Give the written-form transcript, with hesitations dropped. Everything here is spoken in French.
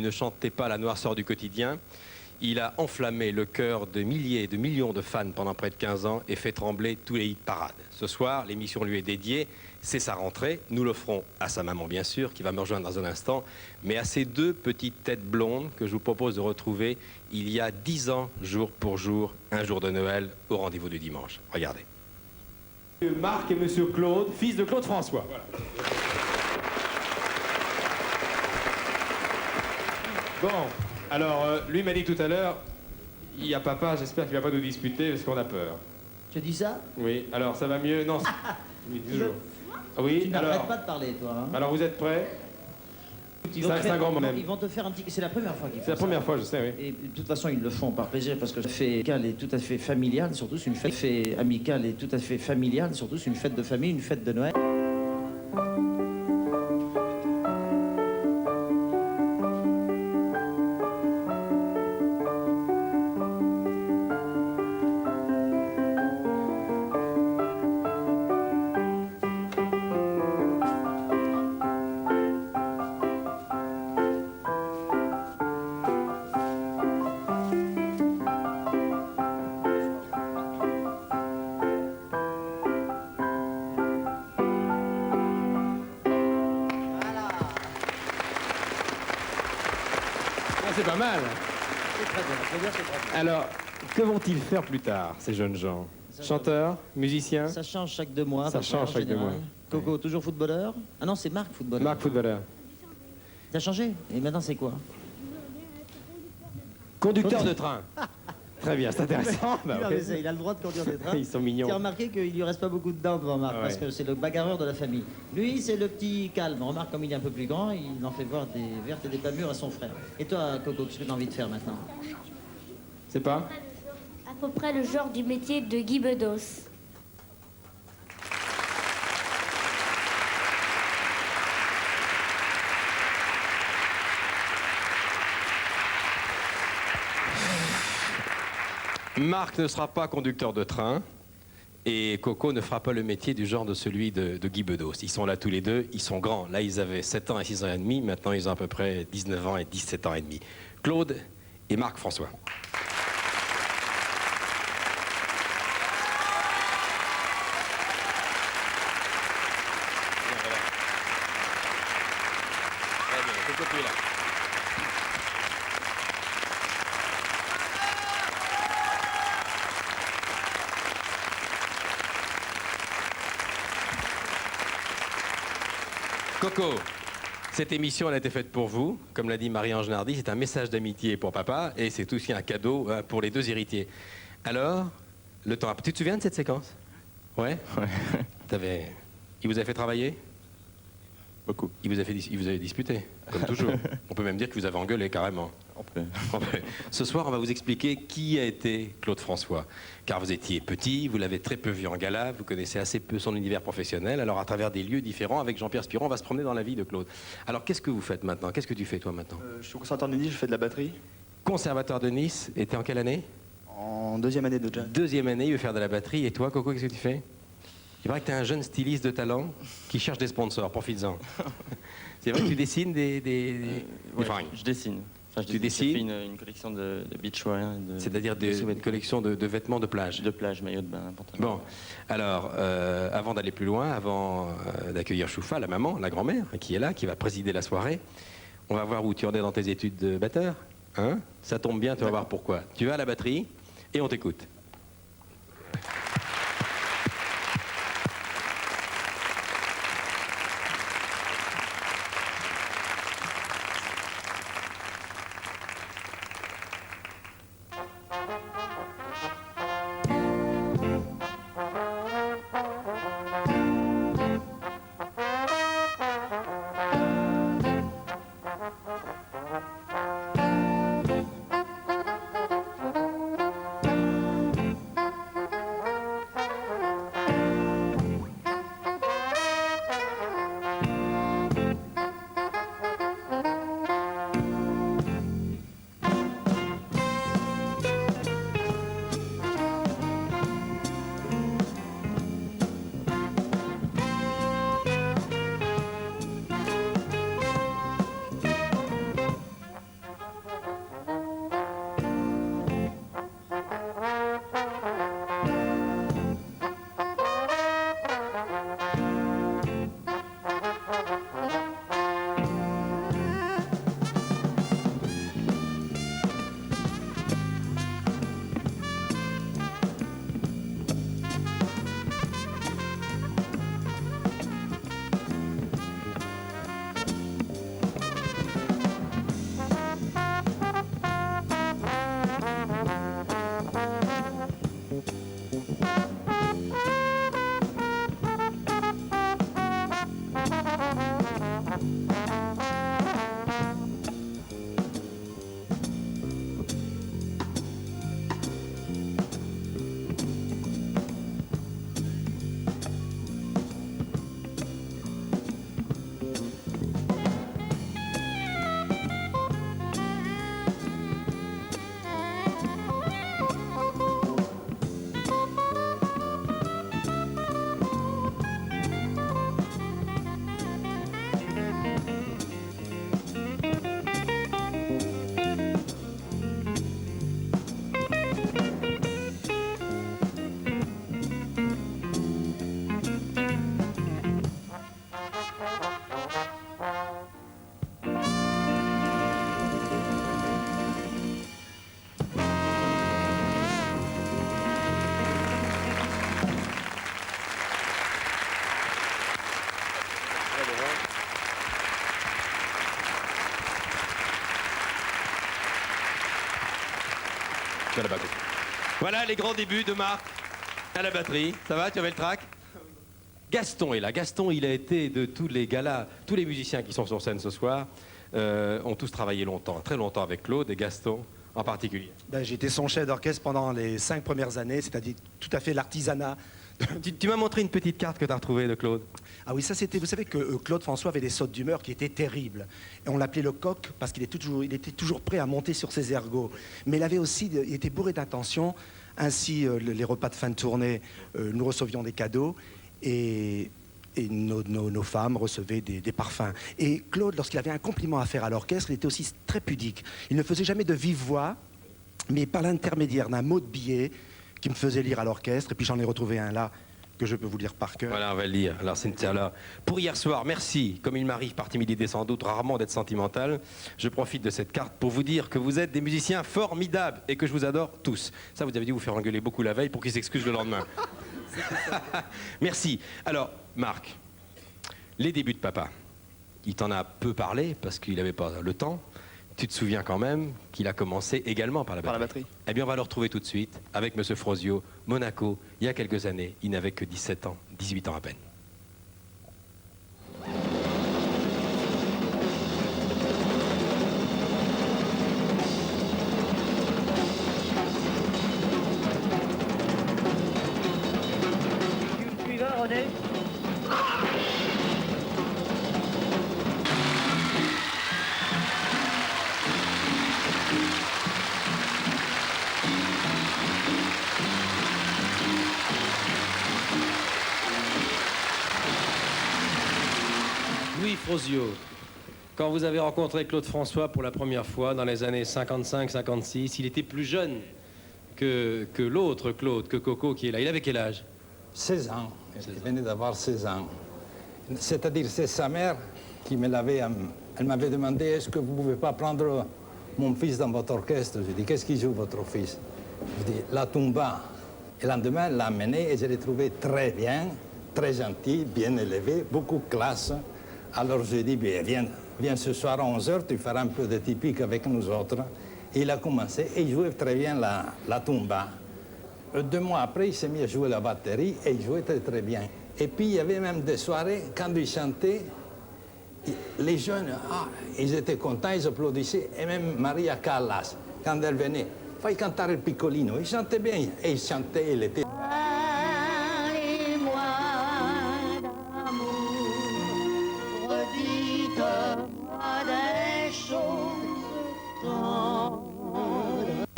Ne chantez pas la noirceur du quotidien. Il a enflammé le cœur de milliers, de millions de fans pendant près de 15 ans et fait trembler tous les hit parades. Ce soir, l'émission lui est dédiée. C'est sa rentrée. Nous l'offrons à sa maman, bien sûr, qui va me rejoindre dans un instant, mais à ces deux petites têtes blondes que je vous propose de retrouver il y a 10 ans, jour pour jour, un jour de Noël, au rendez-vous du dimanche. Regardez. Marc et Monsieur Claude, fils de Claude François. Voilà. Bon, alors, lui m'a dit tout à l'heure, il y a papa, j'espère qu'il va pas nous disputer parce qu'on a peur. Tu as dit ça? Oui, alors ça va mieux? Non, oui, toujours. Oui, Tu alors... n'arrêtes pas de parler, toi. Hein. Alors, vous êtes prêts? C'est un grand moment. Ils vont te faire un petit... C'est la première fois qu'ils font ça. C'est la première fois, je sais, oui. Et de toute façon, ils le font par plaisir parce que la fête amicale est tout à fait familiale, surtout c'est une fête amicale et tout à fait familiale, surtout c'est une fête de famille, une fête de Noël. C'est pas mal. C'est très bien, faut dire, c'est très bien. Alors, que vont-ils faire plus tard, ces jeunes gens? Chanteurs, musiciens? Ça change chaque 2 mois. Ça change en chaque 2 général. mois. Coco, toujours footballeur? Ah non, c'est Marc footballeur. Marc, footballeur. T'as changé? Et maintenant, c'est quoi? Conducteur de train. Très bien, c'est intéressant. Bah, Non, ok. mais il a le droit de conduire des trains. Ils sont mignons. Tu as remarqué qu'il lui reste pas beaucoup de dents devant Marc, Ah parce ouais. que c'est le bagarreur de la famille. Lui, c'est le petit calme. Remarque, comme il est un peu plus grand, il en fait voir des vertes et des pas mûres à son frère. Et toi, Coco, qu'est-ce que tu as envie de faire maintenant? C'est pas? À peu près le genre du métier de Guy Bedos. Marc ne sera pas conducteur de train et Coco ne fera pas le métier du genre de celui de Guy Bedos. Ils sont là tous les deux, ils sont grands. Là, ils avaient 7 ans et 6 ans et demi. Maintenant, ils ont à peu près 19 ans et 17 ans et demi. Claude et Marc François. Coco, cette émission elle a été faite pour vous. Comme l'a dit Marie-Ange Nardi, c'est un message d'amitié pour papa et c'est aussi un cadeau pour les deux héritiers. Alors, le temps... Tu te souviens de cette séquence? Ouais. Il vous a fait travailler? Beaucoup. Il vous a disputé, comme toujours. On peut même dire que vous avez engueulé carrément. On peut. Ce soir, on va vous expliquer qui a été Claude François. Car vous étiez petit, vous l'avez très peu vu en gala, vous connaissez assez peu son univers professionnel. Alors, à travers des lieux différents, avec Jean-Pierre Spiron, on va se promener dans la vie de Claude. Alors, qu'est-ce que vous faites maintenant? Qu'est-ce que tu fais, toi, maintenant? Je suis au conservatoire de Nice, je fais de la batterie. Conservateur de Nice, et t'es en quelle année? En 2e année de jazz. 2e année, il veut faire de la batterie. Et toi, Coco, qu'est-ce que tu fais? Il paraît que tu es un jeune styliste de talent qui cherche des sponsors, profites-en. C'est vrai que tu dessines des Ouais, fringues. je dessine. Enfin, Tu dessines? J'ai fait une collection de beachwear. C'est-à-dire une collection de vêtements de plage. De plage, maillot de bain, pantalon. Bon, alors, avant d'aller plus loin, avant d'accueillir Choufa, la maman, la grand-mère, qui est là, qui va présider la soirée, on va voir où tu en es dans tes études de batteur. Hein? Ça tombe bien, tu vas voir pourquoi. Tu vas à la batterie et on t'écoute. à la batterie. Voilà les grands débuts de Marc à la batterie. Ça va, tu avais le track? Gaston est là. Gaston, il a été de tous les galas, tous les musiciens qui sont sur scène ce soir ont tous travaillé longtemps, très longtemps avec Claude et Gaston en particulier. Ben, j'ai été son chef d'orchestre pendant les 5 premières années, c'est-à-dire tout à fait l'artisanat. Tu m'as montré une petite carte que tu as retrouvée de Claude. Ah oui, ça c'était, vous savez que Claude François avait des sautes d'humeur qui étaient terribles. Et on l'appelait le coq parce qu'il était toujours prêt à monter sur ses ergots. Mais il était bourré d'intentions. Ainsi, les repas de fin de tournée, nous recevions des cadeaux et nos femmes recevaient des parfums. Et Claude, lorsqu'il avait un compliment à faire à l'orchestre, il était aussi très pudique. Il ne faisait jamais de vive voix, mais par l'intermédiaire d'un mot de billet qui me faisait lire à l'orchestre. Et puis j'en ai retrouvé un là que je peux vous lire par cœur. Voilà, on va le lire. Alors, Cynthia, là, pour hier soir, merci. Comme il m'arrive par timidité sans doute rarement d'être sentimental, je profite de cette carte pour vous dire que vous êtes des musiciens formidables et que je vous adore tous. Ça, vous avez dû vous faire engueuler beaucoup la veille pour qu'ils s'excusent le lendemain. Merci. Alors, Marc, les débuts de papa, il t'en a peu parlé parce qu'il n'avait pas le temps. Tu te souviens quand même qu'il a commencé également par la batterie. Par la batterie. Eh bien, on va le retrouver tout de suite avec M. Frosio, Monaco, il y a quelques années. Il n'avait que 17 ans, 18 ans à peine. Louis Frosio, quand vous avez rencontré Claude François pour la première fois dans les années 55-56, il était plus jeune que l'autre Claude, que Coco qui est là. Il avait quel âge? 16 ans. Il venait d'avoir 16 ans. C'est-à-dire, c'est sa mère qui me l'avait... Elle m'avait demandé, est-ce que vous ne pouvez pas prendre mon fils dans votre orchestre? Je dis, qu'est-ce qu'il joue, votre fils? Je dis, la tumba. Et le lendemain, elle l'a amené et je l'ai trouvé très bien, très gentil, bien élevé, beaucoup de classe. Alors je lui ai dit, viens ce soir à 11h, tu feras un peu de typique avec nous autres. Et il a commencé et il jouait très bien la tumba. 2 mois après, il s'est mis à jouer la batterie et il jouait très très bien. Et puis il y avait même des soirées, quand il chantait, les jeunes, ils étaient contents, ils applaudissaient. Et même Maria Callas, quand elle venait, fai cantare il piccolino, il chantait bien. Et il chantait, il était...